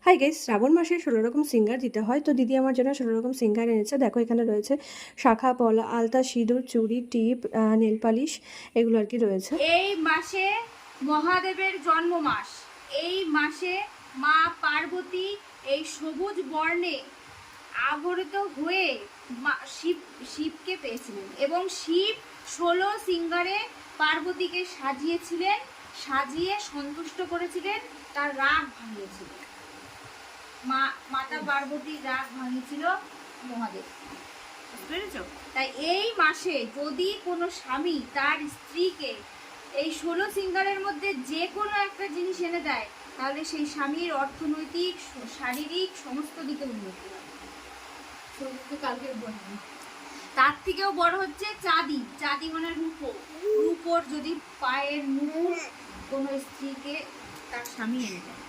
Hi guys, শ্রাবণ মাসে 16 রকম singer দিতে হয়। তো দিদি আমার জন্য 16 রকম সিঙ্গার এনেছে। দেখো এখানে রয়েছে শাখা পলা, আলতা, সিঁদুর, চুড়ি, টিপ, নেল পালিশ, এগুলো আর কি রয়েছে। এই মাসে মহাদেবের জন্ম মাস। এই মাসে মা পার্বতী এই সবুজ বর্ণে আবৃত হয়ে শিবকে পেয়েছিলেন এবং শিব 16 সিঙ্গারে পার্বতীকে সাজিয়েছিলেন, সাজিয়ে সন্তুষ্ট করেছিলেন, তার রাগ ভাঙিয়েছিলেন। মাতা পার্বতীর রাগ ভাঙিয়েছিল মহাদেব, বুঝতে পেরেছ? তাই এই মাসে যদি কোনো স্বামী তার স্ত্রীকে এই 16 সিঙ্গারের মধ্যে যে কোনো একটা জিনিস এনে দেয়, তাহলে সেই স্বামীর অর্থনৈতিক, শারীরিক সমস্ত দিকে উন্নতি হবে। তার থেকেও বড় হচ্ছে চাঁদি। চাঁদি মানে রূপো। রূপোর যদি পায়ের মুকুট কোনো স্ত্রীকে তার স্বামী এনে দেয়,